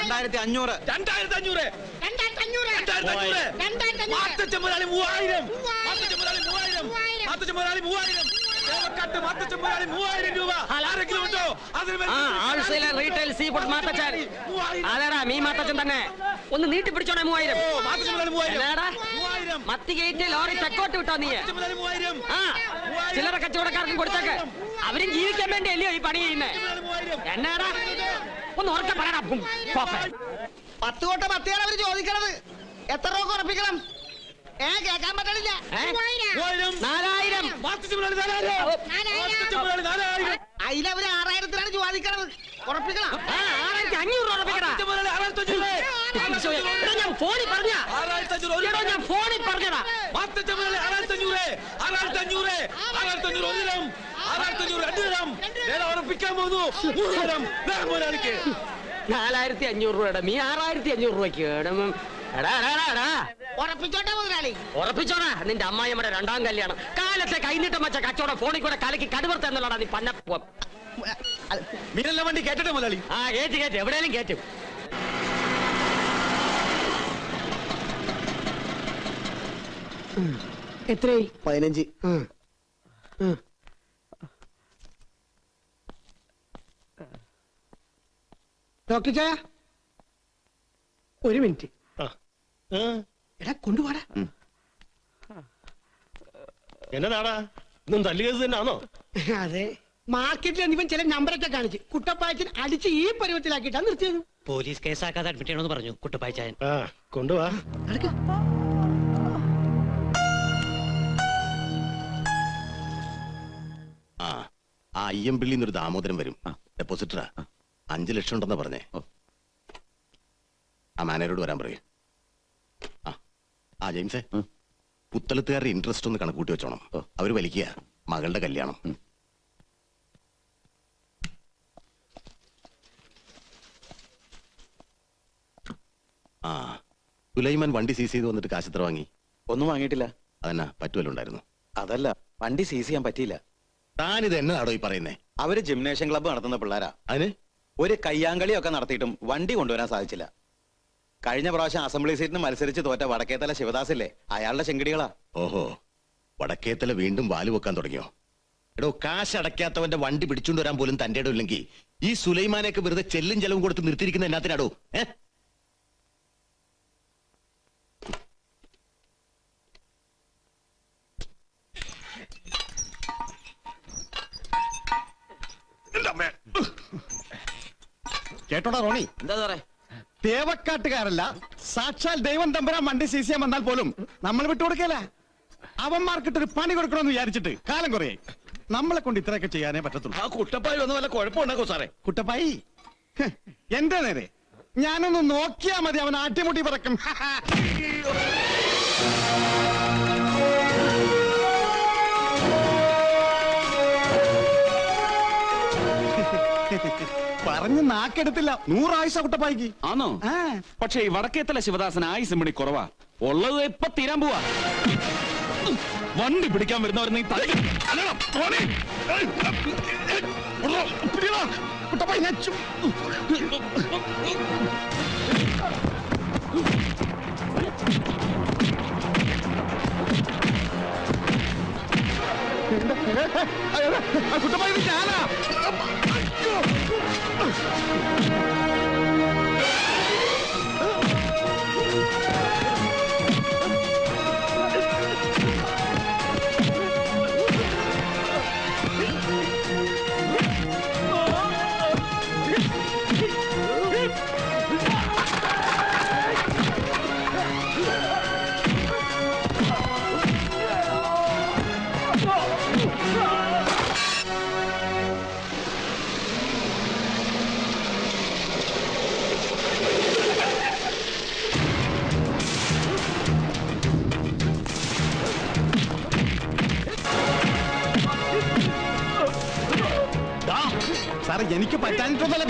2500 മാത്തച്ചമ്പുരാളി 3000 രൂപ. ആരെങ്കിലും ഉണ്ടോ? Retail sea food Mathachan. അതെടാ മീ മാത്തച്ചൻ തന്നെ. ഒന്ന് നീട്ടി പിടിച്ചോണേ 3000. മത്തി ഗേറ്റ് ലോറി തെക്കോട്ട് വിട്ടോ നീ. ചില്ലറ കച്ചവടക്കാർക്കും കൊടുത്തേക്ക്. അവരും ജീവിക്കാൻ വേണ്ടി അല്ലയോ ഈ പണി ചെയ്യുന്നേ? എന്നാടാ ഒന്ന് ഉറക്കെ പറയണം. 10 കോട്ട മത്തിയാണ് അവര് ചോദിക്കണത്. എത്ര രൂപ ഉറപ്പിക്കണം? കേൾക്കാൻ പറ്റണില്ല. 4000. അതിലവര് 6000-ത്തിനാണ് ചോദിക്കണത്. ഉറപ്പിക്കണം. 6500 ഉറപ്പിക്കണം. ഞാൻ ഫോണിൽ പറഞ്ഞടാ. ഉറപ്പിക്കാൻ പോകുന്നു. 4500 രൂപയുടെ മീ 6500 രൂപയ്ക്ക്. ഉറപ്പിച്ചോട്ടെ മുതലാളി. ഉറപ്പിച്ചോടാ. നിന്റെ അമ്മായിയമ്മയുടെ 2ാം കല്യാണം. കാലത്തെ കൈനീട്ടം വെച്ച കച്ചവടം ഫോണിൽ കൂടെ കലക്കി കടുവർത്ത എന്നുള്ളതാ നീ പന്ന. മീനല്ല വണ്ടി കേട്ടെ മുതലാളി. കേറ്റ് എവിടെയും കേറ്റും. എത്രയായി? 15. ഡോക്ടർ ചായ ഒരു മിനിറ്റ്. എടാ കൊണ്ടുപോടാ. എന്നതാടാ ഇന്നും തല്ലു കേസ് തന്നെയാണോ? അതെ, മാർക്കറ്റിൽ ഇവൻ ചില നമ്പറൊക്കെ കാണിച്ച് കുട്ടപ്പായച്ചൻ അടിച്ച് ഈ പരുവത്തിലാക്കിയിട്ടാ നിർത്തിയത്. പോലീസ് കേസാക്കാതെ അഡ്മിറ്റ് ചെയ്യണമെന്ന് പറഞ്ഞു കുട്ടപ്പായച്ചാൻ. കൊണ്ടുപോവാ. ആ അയ്യമ്പിള്ളിന്നൊരു ദാമോദരം വരും. ഡെപ്പോസിറ്ററാ. 5 ലക്ഷം ഉണ്ടെന്നാ പറഞ്ഞേ. ആ മാനേജരോട് വരാൻ പറയൂ. ആ ജെയിംസേ, പുത്തലത്തുകാരുടെ ഇൻട്രസ്റ്റ് ഒന്ന് കണക്കൂട്ടി വെച്ചോണം. അവര് വലിക്കുക മകളുടെ കല്യാണം. സുലൈമാൻ വണ്ടി സീസ് ചെയ്ത് വന്നിട്ട് കാശ് എത്ര വാങ്ങി? ഒന്നും വാങ്ങിയിട്ടില്ല. അതെന്നാ പറ്റുമല്ലോ ഉണ്ടായിരുന്നു? അതല്ല, വണ്ടി സീസ് ചെയ്യാൻ പറ്റിയില്ല. താനിത് എന്നതാടോ ഈ പറയുന്നേ? അവര് ജിംനേഷ്യം ക്ലബ്ബ് നടത്തുന്ന പിള്ളേരാ. അതിന് ഒരു കയ്യാങ്കളിയൊക്കെ നടത്തിയിട്ടും വണ്ടി കൊണ്ടുവരാൻ സാധിച്ചില്ല. കഴിഞ്ഞ പ്രാവശ്യം അസംബ്ലി സീറ്റിന് മത്സരിച്ച് തോറ്റ വടക്കേത്തല ശിവദാസില്ലേ, അയാളുടെ ചെങ്കിടികളാ. ഓഹോ, വടക്കേത്തല വീണ്ടും വാല് വെക്കാൻ തുടങ്ങിയോ? എടോ, കാശ് അടയ്ക്കാത്തവന്റെ വണ്ടി പിടിച്ചുകൊണ്ട് വരാൻ പോലും തന്റെ ഇടം ഇല്ലെങ്കിൽ ഈ സുലൈമാനെയൊക്കെ വെറുതെ ചെല്ലും ചെലവും കൊടുത്ത് നിർത്തിയിരിക്കുന്ന എന്നാത്തിനാടോ? കേട്ടോടാ റോണി, എന്താ സാറേ? തേവക്കാട്ടുകാരല്ല, സാക്ഷാൽ ദൈവം തമ്പുരാൻ വണ്ടി സീസ് ചെയ്യാൻ വന്നാൽ പോലും നമ്മൾ വിട്ടുകൊടുക്കല. അവന്മാർക്കിട്ടൊരു പണി കൊടുക്കണമെന്ന് വിചാരിച്ചിട്ട് കാലം കുറയായി. നമ്മളെ കൊണ്ട് ഇത്രയൊക്കെ ചെയ്യാനേ പറ്റത്തുള്ളൂ. ആ കുട്ടപ്പായി ഒന്നും വല്ല കുഴപ്പമുണ്ടാക്കോ സാറേ? കുട്ടപ്പായി എന്റെ നേരെ ഞാനൊന്ന് നോക്കിയാ മതി, അവൻ ആട്ടിമുട്ടി പറക്കും. പറഞ്ഞ് നാക്കെടുത്തില്ല. 100 ആയുസ കുട്ടപ്പായിക്ക്. ആണോ? പക്ഷേ ഈ വടക്കേത്തല ശിവദാസന് ആയുസ് മണി കുറവാ. ഉള്ളത് ഇപ്പൊ തീരാൻ പോവാ. വണ്ടി പിടിക്കാൻ വരുന്നവർ നീ കുട്ടപ്പായി കുട്ടപ്പായി ഞാനാ. സാറേ, എനിക്ക് പറ്റാനിട്ടൊന്നല്ല.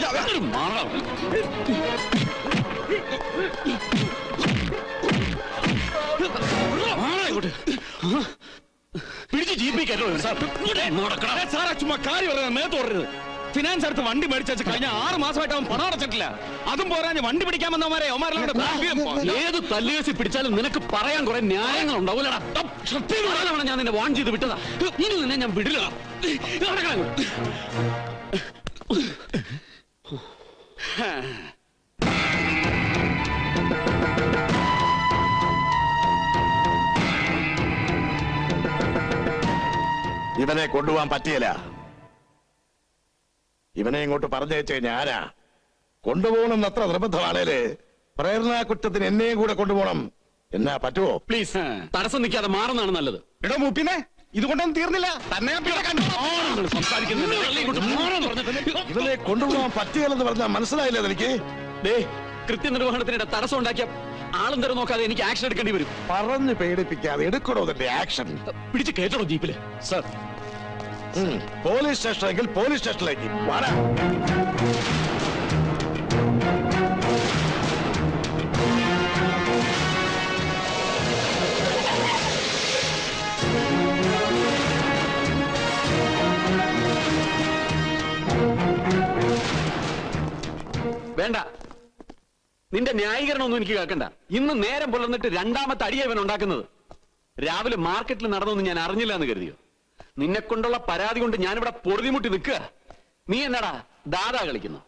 പിടിച്ച് ജീപ്പിക്കല്ലോ സാറേ. ചുമ്മാ കാര്യം പറയാൻ മേത്തോടരുത്. ഫിനാൻസ് എടുത്ത് വണ്ടി മേടിച്ചു കഴിഞ്ഞ 6 മാസമായിട്ട് അവൻ പണം അടച്ചിട്ടില്ല. അതും പോരാഞ്ഞ് വണ്ടി പിടിക്കാൻ വന്നവന്മാരെ ഏത് തല്ലുകേസി പിടിച്ചാലും നിനക്ക് പറയാൻ കുറെ ന്യായങ്ങൾ ഉണ്ടാവൂലടാ. ഞാൻ നിന്നെ വാൺ ചെയ്ത് വിട്ടതാ. ഇനി നിന്നെ ഞാൻ വിടില്ല. ഇവനെ കൊണ്ടുപോകാൻ പറ്റിയല്ല. ഇവനെ ഇങ്ങോട്ട് പറഞ്ഞയച്ചു കഴിഞ്ഞാൽ ആരാ കൊണ്ടുപോകണം? അത്ര നിർബന്ധമാണേല് പ്രേരണാ കുറ്റത്തിന് എന്നെയും കൂടെ കൊണ്ടുപോകണം. എന്നാ പറ്റുമോ? പ്ലീസ് തടസ്സം നിൽക്കാതെ മാറുന്നതാണ് നല്ലത്. എടോ മൂപ്പിനെ, ഇതുകൊണ്ടൊന്നും തീർന്നില്ല. തന്നെ ഞാൻ പിന്നെ കണ്ടു. ഇവനെ കൊണ്ടുപോകാൻ പറ്റിയല്ലെന്ന് പറഞ്ഞാൽ മനസ്സിലായില്ല എനിക്ക്. കൃത്യനിർവഹണത്തിനിടെ തടസ്സം ഉണ്ടാക്കിയ ആളും തരം നോക്കാതെ എനിക്ക് ആക്ഷൻ എടുക്കേണ്ടി വരും. പറഞ്ഞു പേടിപ്പിക്കാതെ എടുക്കണോ തന്റെ ആക്ഷൻ? പിടിച്ച് കേട്ടണോ ജീപ്പില്? സർ, പോലീസ് സ്റ്റേഷനെങ്കിൽ പോലീസ് സ്റ്റേഷനിലേക്ക് വാടാ. വേണ്ട, നിന്റെ ന്യായീകരണമൊന്നും എനിക്ക് കേൾക്കണ്ട. ഇന്ന് നേരം പുലർന്നിട്ട് രണ്ടാമത്തെ അടിയ ഇവൻ ഉണ്ടാക്കുന്നത്. രാവിലെ മാർക്കറ്റിൽ നടന്നൊന്നും ഞാൻ അറിഞ്ഞില്ല എന്ന് കരുതിയോ? നിന്നെ കൊണ്ടുള്ള പരാതി കൊണ്ട് ഞാനിവിടെ പൊറുതിമുട്ടി നിൽക്കുക. നീ എന്നടാ ദാദാ കളിക്കുന്നു?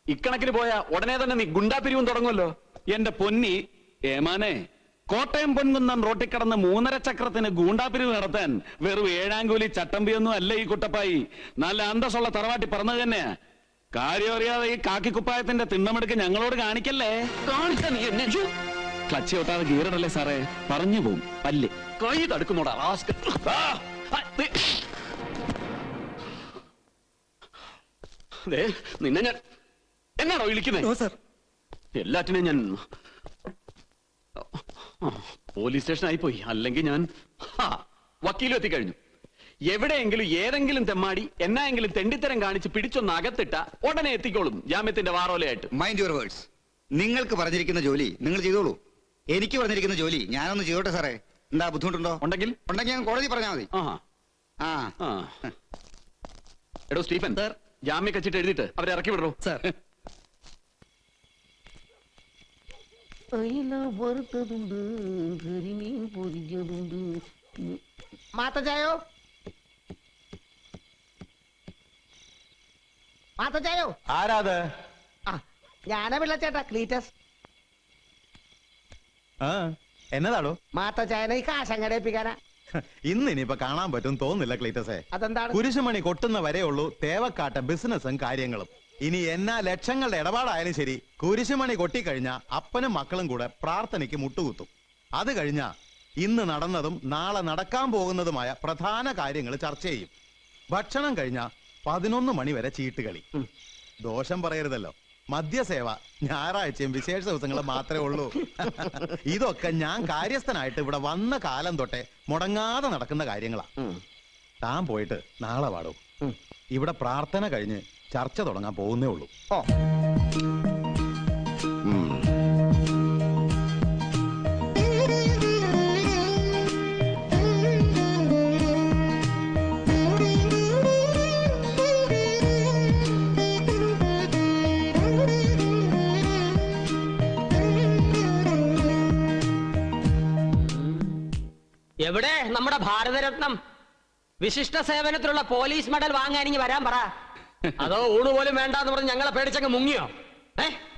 ഇക്കണക്കിന് പോയാ ഉടനെ തന്നെ നീ ഗുണ്ടാപിരിവും തുടങ്ങുമല്ലോ. എന്റെ പൊന്നി ഏമാനെ, കോട്ടയം പൊൻകുന്നം റോട്ടിൽ കടന്ന് 3.5 ചക്രത്തിന് ഗൂണ്ടാപിരിവ് നടത്താൻ വെറും 7-ാം കൂലി ചട്ടമ്പിയൊന്നും അല്ല ഈ കുട്ടപ്പായി. നല്ല അന്തസ്സുള്ള തറവാട്ടി പറഞ്ഞത് തന്നെയാ. കാര്യം അറിയാതെ ഈ കാക്കിക്കുപ്പായത്തിന്റെ തിണ്ണമെടുക്ക് ഞങ്ങളോട് കാണിക്കല്ലേ. കാണിച്ച നീ എന്നെ ക്ലച്ച് ഒട്ടാതെ ഗീറിടല്ലേ സാറേ, പറഞ്ഞു പോവും. പല്ല് കൈ തടുക്കുന്നോടാ. നിന്നെ ഞാൻ എന്നാണോ വിളിക്കുന്നത്? എല്ലാറ്റിനും ഞാൻ പോലീസ് സ്റ്റേഷനായി പോയി. അല്ലെങ്കിൽ ഞാൻ വക്കീലും എത്തിക്കഴിഞ്ഞു. എവിടെയെങ്കിലും ഏതെങ്കിലും തെമ്മാടി എന്നായെങ്കിലും തെണ്ടിത്തരം കാണിച്ച് പിടിച്ചൊന്ന് അകത്തിട്ട ഉടനെ എത്തിക്കോളും ജാമ്യത്തിന്റെ വാറോലയായിട്ട്. Mind your words. നിങ്ങൾക്ക് പറഞ്ഞിരിക്കുന്ന ജോലി നിങ്ങൾ ചെയ്തോളൂ. എനിക്ക് പറഞ്ഞിരിക്കുന്ന ജോലി ഞാനൊന്ന് ചെയ്തോട്ടെ സാറേ. എന്താ ബുദ്ധിമുട്ടുണ്ടോ? ഉണ്ടെങ്കിൽ ഞാൻ കോടതി പറഞ്ഞാൽ മതി. എടോ സ്റ്റീഫൻ, ജാമ്യ കച്ചിട്ട് എഴുതിട്ട് അവരെ ഇറക്കി വിടറോ. സാർ, മാത്തച്ചായോ, മാത്തച്ചായോ. ആരാത്? ഞാനാ പിള്ളച്ചേട്ടാ, ക്ലീറ്റസ്. എന്നതാണോ? മാത്തച്ചായനെ ഈ കാശങ്ങടേപ്പിക്കാനാ. ഇന്ന് ഇനിയിപ്പൊ കാണാൻ പറ്റും തോന്നില്ല ക്ലീറ്റസേ. അതെന്താണ്? കുരിശുമണി കൊട്ടുന്ന വരെ ഉള്ളൂ തേവക്കാട്ട ബിസിനസ്സും കാര്യങ്ങളും. ഇനി എന്നാ ലക്ഷങ്ങളുടെ ഇടപാടായാലും ശരി, കുരിശുമണി കൊട്ടിക്കഴിഞ്ഞാ അപ്പനും മക്കളും കൂടെ പ്രാർത്ഥനയ്ക്ക് മുട്ടുകുത്തും. അത് കഴിഞ്ഞാ ഇന്ന് നടന്നതും നാളെ നടക്കാൻ പോകുന്നതുമായ പ്രധാന കാര്യങ്ങൾ ചർച്ച ചെയ്യും. ഭക്ഷണം കഴിഞ്ഞാ 11 മണി വരെ ചീട്ടുകളി. ദോഷം പറയരുതല്ലോ, മദ്യസേവ ഞായറാഴ്ചയും വിശേഷ ദിവസങ്ങളും മാത്രമേ ഉള്ളൂ. ഇതൊക്കെ ഞാൻ കാര്യസ്ഥനായിട്ട് ഇവിടെ വന്ന കാലം തൊട്ടേ മുടങ്ങാതെ നടക്കുന്ന കാര്യങ്ങളാ. താൻ പോയിട്ട് നാളെ പാടും. ഇവിടെ പ്രാർത്ഥന കഴിഞ്ഞ് ചർച്ച തുടങ്ങാൻ പോകുന്നേ ഉള്ളൂ. എവിടെ നമ്മുടെ ഭാരതരത്നം? വിശിഷ്ട സേവനത്തിലുള്ള പോലീസ് മെഡൽ വാങ്ങാൻ ഇനി വരാൻ പറ. അതോ ഊണ് പോലും വേണ്ടാന്ന് പറഞ്ഞ് ഞങ്ങളെ പേടിച്ചങ്ങ് മുങ്ങിയോ?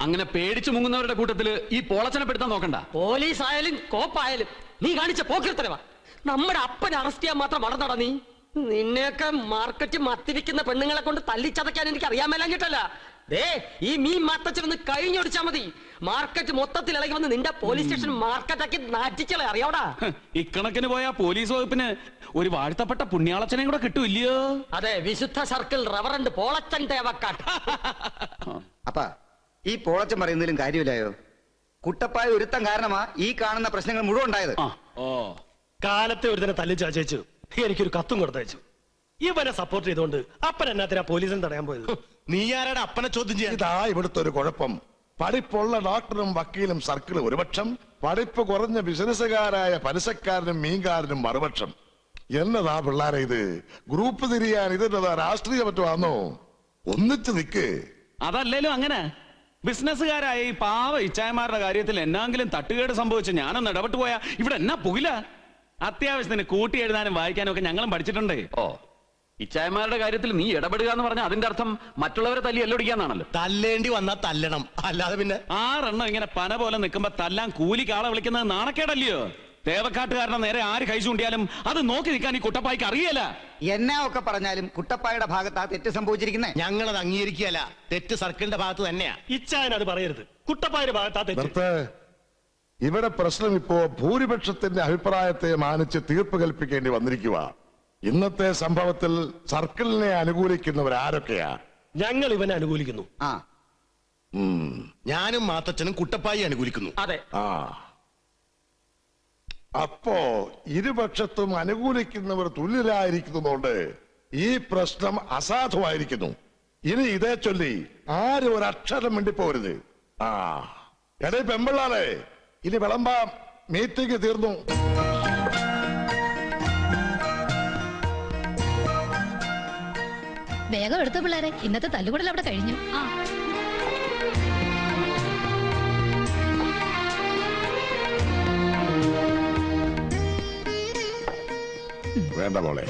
അങ്ങനെ പേടിച്ചു മുങ്ങുന്നവരുടെ കൂട്ടത്തില് ഈ പോളച്ചനെ പെടുത്താൻ നോക്കണ്ട. പോലീസ് ആയാലും കോപ്പായാലും നീ കാണിച്ച പോക്കിർത്തരവാ. നമ്മുടെ അപ്പനെ അറസ്റ്റ് ചെയ്യാൻ മാത്രം വളർന്നടാ നീ. നിന്നെയൊക്കെ മാർക്കറ്റ് മത്തിരിക്കുന്ന പെണ്ണുങ്ങളെ കൊണ്ട് തല്ലിച്ചതയ്ക്കാൻ എനിക്ക് അറിയാൻ മേലാഞ്ഞിട്ടല്ല. ദേ ഈ മീൻ മാത്തച്ചൊന്ന് കഴിഞ്ഞൊടിച്ചാ മതി. മാർക്കറ്റ് മൊത്തത്തിൽ ഇളകി വന്ന് നിന്റെ പോലീസ് സ്റ്റേഷൻ മാർക്കറ്റാക്കി നാറ്റിച്ചളെ. അറിയാവടാ? ഇക്കണക്കിന് പോയ പോലീസ് വകുപ്പിന് ഒരു വാഴ്ത്തപ്പെട്ട പുണ്യാളച്ചനെയും കൂടെ കിട്ടൂല്ലയോ? അതെ, വിശുദ്ധ സർക്കിൾ റവറന്റ് പോളച്ചൻ തേവക്കാട്ട്. അപ്പാ ഈ പോളച്ചൻ പറയുന്നതിലും കാര്യമില്ലായോ? കുട്ടപ്പായ ഒരുത്തം കാരണമാ ഈ കാണുന്ന പ്രശ്നങ്ങൾ മുഴുവൻ ഉണ്ടായത്. കാലത്തെ ഒരു തന്നെ തല്ലി ചാച്ചേച്ചു എനിക്കൊരു കത്തും കൊടുത്തയച്ചു. ഇവനെ സപ്പോർട്ട് ചെയ്തുകൊണ്ട് അപ്പൻ എന്നാത്തിനാ പോലീസിനെ തടയാൻ പോയത്? നീ ആരുടെ അപ്പനെ ചോദ്യം ചെയ്യാൻ? ഇതാ ഇവിടുത്തെ ഒരു കുഴപ്പം. പഠിപ്പുള്ള ഡോക്ടറും വക്കീലും സർക്കിളും ഒരുപക്ഷം, പഠിപ്പ് കുറഞ്ഞ ബിസിനസ്സുകാരായ പലിശക്കാരനും മീൻകാരനും മറുപക്ഷം. എന്നതാ പിള്ളാരെ ഇത്? ഗ്രൂപ്പ് തിരിയാൻ ഇതെന്നതാ രാഷ്ട്രീയ പറ്റുവാന്നോ? ഒന്നിച്ച് നിക്ക്. അതല്ലേലും അങ്ങനെ ബിസിനസ്സുകാരായ ഈ പാവ ഇച്ചായമാരുടെ കാര്യത്തിൽ എന്നാങ്കിലും തട്ടുകേട് സംഭവിച്ച് ഞാനൊന്ന് ഇടപെട്ട് പോയാ ഇവിടെ എന്നാ പുകില. അത്യാവശ്യത്തിന് കൂട്ടി എഴുതാനും വായിക്കാനും ഒക്കെ ഞങ്ങളും പഠിച്ചിട്ടുണ്ടേ. ഓ, ഇച്ചായമാരുടെ കാര്യത്തിൽ നീ ഇടപെടുക എന്ന് പറഞ്ഞാൽ അതിന്റെ അർത്ഥം മറ്റുള്ളവരെ തല്ലി എല്ലൊടിക്കാന്നാണല്ലോ. തല്ലേണ്ടി വന്നാ തല്ലണം, അല്ലാതെ പിന്നെ 6 എണ്ണം ഇങ്ങനെ പന പോലെ നിൽക്കുമ്പോ തല്ലാൻ കൂലിക്ക് ആളെ വിളിക്കുന്നത് നാണക്കേടല്ലയോ? തേവക്കാട്ടുകാരനെ നേരെ ആര് കൈ ചൂണ്ടിയാലും അത് നോക്കി നിൽക്കാൻ ഈ കുട്ടപ്പായ്ക്ക് അറിയല. എന്നാ ഒക്കെ പറഞ്ഞാലും കുട്ടപ്പായുടെ ഭാഗത്താ തെറ്റ് സംഭവിച്ചിരിക്കുന്നേ. ഞങ്ങളത് അംഗീകരിക്കുകയല്ല. തെറ്റ് സർക്കിളിന്റെ ഭാഗത്ത് തന്നെയാ. ഇച്ചായൻ അത് പറയരുത്. കുട്ടപ്പായുടെ ഭാഗത്താ തെറ്റ്. നിർത്ത്. ഇവിടെ പ്രശ്നം ഇപ്പോ ഭൂരിപക്ഷത്തിന്റെ അഭിപ്രായത്തെ മാനിച്ച് തീർപ്പ് കൽപ്പിക്കേണ്ടി വന്നിരിക്കുക. ഇന്നത്തെ സംഭവത്തിൽ സർക്കിളിനെ അനുകൂലിക്കുന്നവരാരൊക്കെയാ? ഞങ്ങൾ ഇവനെ അനുകൂലിക്കുന്നു. ആ, ഞാനും മാത്തച്ഛനും കുട്ടപ്പായി അനുകൂലിക്കുന്നു. അതെ. ആ, അപ്പോ ഇരുപക്ഷത്തും അനുകൂലിക്കുന്നവർ തുല്യരായിരിക്കുന്നതുകൊണ്ട് ഈ പ്രശ്നം അസാധുവായിരിക്കുന്നു. ഇനി ഇതേ ചൊല്ലി ആരും ഒരക്ഷരം മിണ്ടിപ്പോരുത്. ആ, എടേ പെമ്പിള്ളാലേ, ഇനി വിളമ്പാം. മീറ്റിംഗ് തീർന്നു. വേഗം എടുത്തു പിള്ളേരെ, ഇന്നത്തെ തല്ലുകൂടൽ അവിടെ കഴിഞ്ഞു. വേണ്ട മോളെ.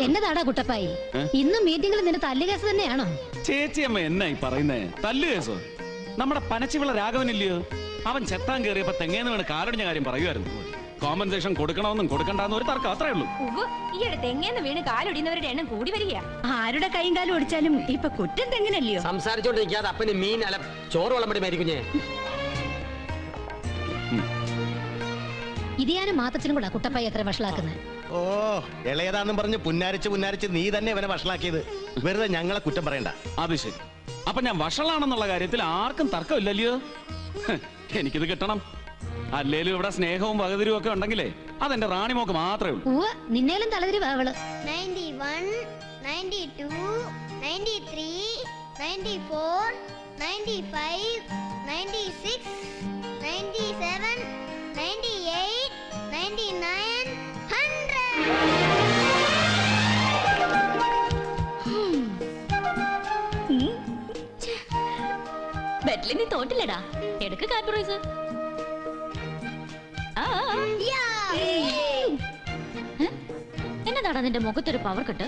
എന്നതാടാ കുട്ടപ്പായി, ഇന്നും മീറ്റിംഗിൽ നിന്റെ തല്ല് കേസ് തന്നെയാണോ? ചേച്ചിയമ്മ എന്നായി പറയുന്നേ? തല്ലു കേസോ? നമ്മുടെ പനച്ചിവിള രാഘവനില്ലയോ, അവൻ ചെത്താൻ കയറിയപ്പോ തെങ്ങേന്ന് വീണ് കാലടിഞ്ഞ കാര്യം പറയുമായിരുന്നു. കോമ്പൻസേഷൻ കൊടുക്കണമെന്നും കൊടുക്കണ്ടെന്നും ഒരു തർക്കം, അത്രേ ഉള്ളൂ. ഈയിടെ തെങ്ങേന്ന് വീണ് കാലൊടിയുന്നവരുടെ എണ്ണം കൂടി വരിക. ആരുടെ കൈയും കാലും ഒടിച്ചാലും ഇപ്പൊ കുറ്റം തെങ്ങിനല്ലയോ? സംസാരിച്ചോണ്ട് നിൽക്കാതെ അപ്പന് മീൻ അല്ല ചോറ് വിളമ്പടി മരിക്കുഞ്ഞേ. ഇത് ഞാനും മാത്തച്ഛനും കൂടാ കുട്ടപ്പായി എത്ര വഷളാക്കുന്നത്. ഓ, ഇളയതാന്നും പറഞ്ഞ് പുന്നാരിച്ച് നീ തന്നെ ഇവനെ വഷളാക്കിയത്. വെറുതെ ഞങ്ങളെ കുറ്റം പറയണ്ട. അത് ശരി. അപ്പൊ ഞാൻ വഷളാണെന്നുള്ള കാര്യത്തിൽ ആർക്കും തർക്കമില്ലല്ലോ. എനിക്കിത് കിട്ടണം. അല്ലേലും ഇവിടെ സ്നേഹവും വകതിരും ഒക്കെ ഉണ്ടെങ്കിലേ അതെന്റെ റാണിമോക്ക് മാത്രമേ ഉള്ളൂ. നിന്നേലും തലതിരി വാവള്. 91, 92, 93, 94, 95, 96, 97, 98, 99, 100. ബെറ്റിൽ നീ തോട്ടില്ലടാ. എടുക്ക കാർപ്പറൈസ്. എന്നതാടാ നിന്റെ മുഖത്തൊരു പവർ കെട്ട്?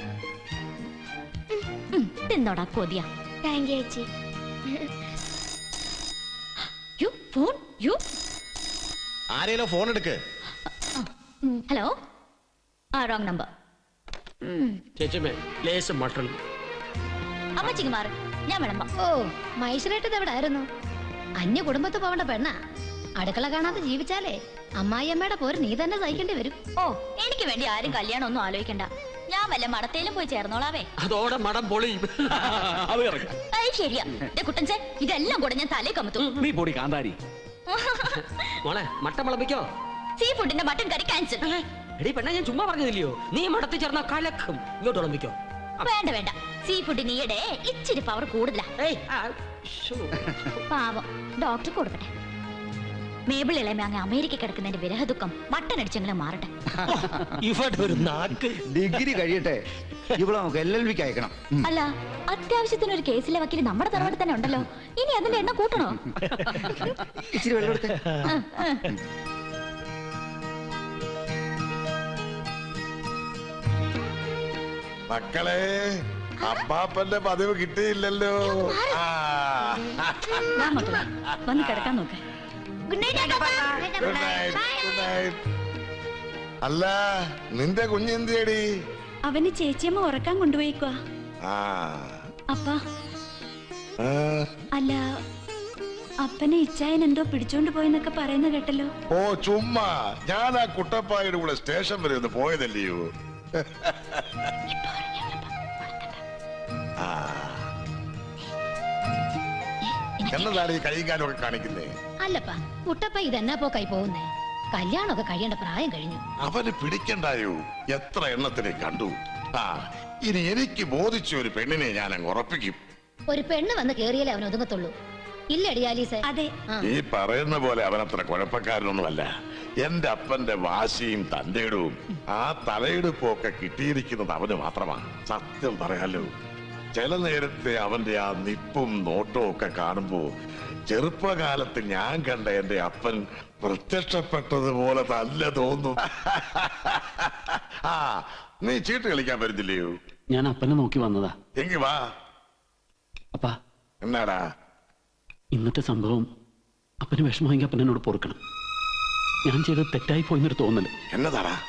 തിന്നോടാ കൊതിയ. താങ്ക് യു ചേച്ചി. ആരേലോ ഫോൺ എടുക്ക്. ഹലോ. Wrong number. ചേച്ചിമേ ലേശം മട്ടൺ. അമ്മച്ചിക്ക് മാറി, ഞാൻ വിളമ്പാം. ഓ, മൈസൂരായിട്ട് എവിടെ ആയിരുന്നു? അന്യ കുടുംബത്ത് പോവേണ്ട പെണ്ണ. അടുക്കള കാണാതെ ജീവിച്ചാലേ അമ്മായിയമ്മയുടെ പോര് നീ തന്നെ സഹിക്കേണ്ടി വരും. ഓ, എനിക്ക് വേണ്ടി ആരും കല്യാണം ഒന്നും ആലോചിക്കണ്ട. ഞാൻ വല്ല മടത്തേലും പോയി ചേർന്നോളാവേ. അതോടെ മടം പൊളി. ശരിയാ കുട്ടൻചേ, ഇതെല്ലാം കൂടെ ഞാൻ തലേ കമത്തും. നീ പൊടി കാന്താരി. മോളെ മട്ടൻ വിളമ്പിക്കോ. സീ ഫുഡിന്റെ മട്ടൻ കറി ക്യാൻസൽ. എടീ പെണ്ണ, ഞാൻ ചുമ്മാ പറഞ്ഞതില്ലയോ, നീ മടത്തിൽ ചേർന്ന കലക്കും. ഇങ്ങോട്ട് വിളമ്പിക്കോ. വേണ്ട വേണ്ട, സീ ഫുഡിന് ഈയിടെ ഇച്ചിരി പവർ കൂടുതലാ. പാവം, ഡോക്ടർ കൊടുക്കട്ടെ. മേബിൾ ഇളയമ അങ്ങ് അമേരിക്ക കിടക്കുന്നതിന്റെ വിരഹ ദുഃഖം മട്ടൻ അടിച്ചെങ്കിലും മാറട്ടെ. ഇവിടെ ഒരു നാക്ക്. ഡിഗ്രി കഴിയട്ടെ, ഇവിടെ നമുക്ക് LLBക്ക് അയക്കണം. അല്ല, അത്യാവശ്യത്തിന് ഒരു കേസിലെ വക്കീല് നമ്മുടെ തറവാട് തന്നെ ഉണ്ടല്ലോ. ഇനി അതിന്റെ എണ്ണം കൂട്ടണോ? ഇച്ചിരി വെള്ളം എടുത്തേ. മക്കളെ, അപ്പാപ്പന്റെ പതിവ് കിട്ടിയില്ലല്ലോ. വന്ന് കിടക്കാൻ നോക്ക്. Good night. Good night, good night. അല്ല, നിന്റെ കുഞ്ഞെന്തിയടി? അവന് ചേച്ചിയമ്മ ഉറക്കാൻ കൊണ്ടുപോയിക്കോ. അപ്പ അല്ല, അപ്പനെ ഇച്ചായൻ എന്തോ പിടിച്ചോണ്ട് പോയെന്നൊക്കെ പറയുന്ന കേട്ടല്ലോ. ഓ, ചുമ്മാ. ഞാൻ ആ കുട്ടപ്പായുടെ കൂടെ സ്റ്റേഷൻ വരെ ഒന്ന് പോയതല്ലയോ. എന്നതാണ് ഈ കൈകാലൊക്കെ കാണിക്കുന്നേ? അല്ലപ്പാ, കുട്ടപ്പ ഇതെന്നാ പോക്കായി പോകുന്നേ. കല്യാണമൊക്കെ കഴിയേണ്ട പ്രായം കഴിഞ്ഞു. അവന് പിടിക്കണ്ടായോ? എത്ര എണ്ണത്തിനെ കണ്ടു. ഇനി എനിക്ക് ബോധിച്ച ഒരു പെണ്ണിനെ ഞാൻ അങ്ങ് ഉറപ്പിക്കും. ഒരു പെണ്ണ് വന്ന് കേറിയാലേ അവൻ ഒതുങ്ങത്തുള്ളൂ. ഇല്ലടി ആലീസേ? അതെ. ഈ പറയുന്ന പോലെ അവനത്ര കുഴപ്പക്കാരനൊന്നുമല്ല. എന്റെ അപ്പന്റെ വാശിയും തന്റെയിടവും ആ തലയെടുപ്പൊക്കെ കിട്ടിയിരിക്കുന്നത് അവന് മാത്രമാണ്. സത്യം പറയാലോ. ചില നേരത്തെ അവന്റെ ആ നിപ്പും നോട്ടവും ഒക്കെ കാണുമ്പോ ചെറുപ്പകാലത്ത് ഞാൻ കണ്ട എന്റെ അപ്പൻ പ്രത്യക്ഷപ്പെട്ടതുപോലെ തന്നെ തോന്നും. ആ നീ ചീട്ട് കളിക്കാൻ വരുന്നില്ലയോ? ഞാൻ അപ്പനെ നോക്കി വന്നതാ. എങ്കി വാ. അപ്പാ, എന്നാടാ? ഇന്നത്തെ സംഭവം അപ്പന് വിഷമമെങ്കിൽ അപ്പൻ എന്നോട് പൊറുക്കണം. ഞാൻ ചെയ്തത് തെറ്റായി പോയെന്നൊരു തോന്നല്. എന്നതാടാ?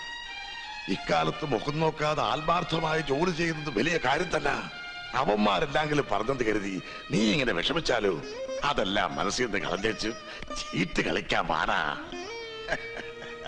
ഇക്കാലത്ത് മുഖം നോക്കാതെ ആത്മാർത്ഥമായി ജോലി ചെയ്യുന്നത് വലിയ കാര്യം തന്നെ. അവന്മാരെല്ലാങ്കിലും പറഞ്ഞത് കരുതി നീ ഇങ്ങനെ വിഷമിച്ചാലോ? അതെല്ലാം മനസ്സിൽ നിന്ന് കളഞ്ഞേച്ച് ചീട്ട് കളിക്കാൻ പാടാ.